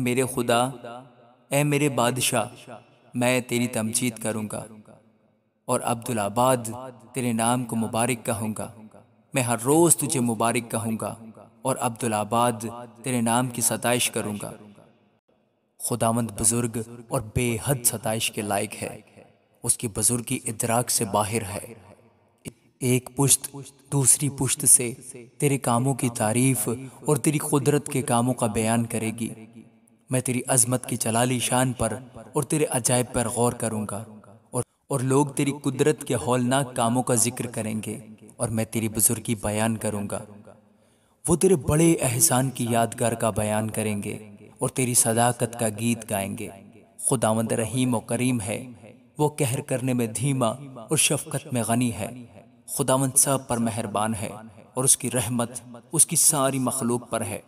मेरे खुदा, ए मेरे बादशाह, मैं तेरी तमजीद करूँगा और अब्दुल आबाद तेरे नाम को मुबारक कहूँगा। मैं हर रोज़ तुझे मुबारक कहूँगा और अब्दुल आबाद तेरे नाम की सताइश करूँगा। खुदावंद बुजुर्ग और बेहद सताइश के लायक है। उसकी बुजुर्गी इदराक से बाहर है। एक पुश्त दूसरी पुश्त से तेरे कामों की तारीफ और तेरी कुदरत के कामों का बयान करेगी। मैं तेरी अजमत की जलाली शान पर और तेरे अजायब पर गौर करूँगा और लोग तेरी कुदरत के हौलनाक कामों का जिक्र करेंगे और मैं तेरी बुजुर्गी बयान करूँगा। वो तेरे बड़े एहसान की यादगार का बयान करेंगे और तेरी सदाकत का गीत गाएंगे। खुदावंद रहीम और करीम है, वो कहर करने में धीमा और शफकत में गनी है। खुदावंद सब पर मेहरबान है और उसकी रहमत उसकी सारी मखलूक पर है।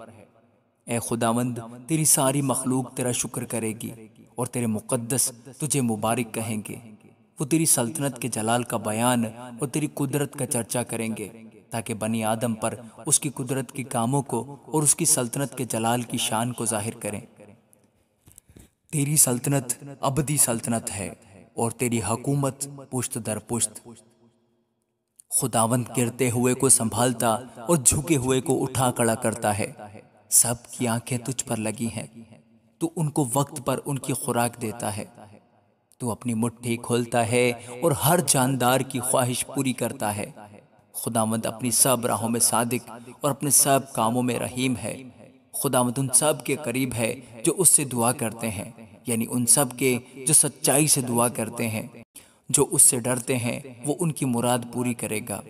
ए खुदावंद, तेरी सारी मखलूक तेरा शुक्र करेगी और तेरे मुकद्दस तुझे मुबारक कहेंगे। वो तेरी सल्तनत के जलाल का बयान और तेरी कुदरत का चर्चा करेंगे ताकि बनी आदम पर उसकी कुदरत के कामों को और उसकी सल्तनत के जलाल की शान को जाहिर करें। तेरी सल्तनत अबदी सल्तनत है और तेरी हुकूमत पुश्त दर पुश्त। खुदावंद गिरते हुए को संभालता और झुके हुए को उठा खड़ा करता है। सब की आंखें तुझ पर लगी हैं, तू उनको वक्त पर उनकी खुराक देता है। तू अपनी मुट्ठी खोलता है और हर जानदार की ख्वाहिश पूरी करता है। खुदावंद अपनी सब राहों में सादिक और अपने सब कामों में रहीम है। खुदावंद उन सब के करीब है जो उससे दुआ करते हैं, यानी उन सब के जो सच्चाई से दुआ करते हैं। जो उससे डरते हैं वो उनकी मुराद पूरी करेगा।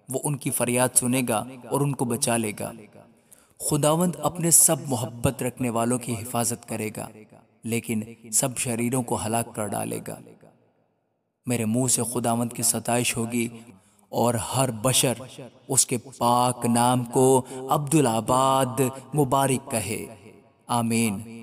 वो उनकी फरियाद सुनेगा और उनको बचा लेगा। खुदावंद अपने सब मोहब्बत रखने वालों की हिफाजत करेगा, लेकिन सब शरीरों को हलाक कर डालेगा। मेरे मुंह से खुदावंद की सताइश होगी और हर बशर उसके पाक नाम को अब्दुल आबाद मुबारक कहे। आमीन।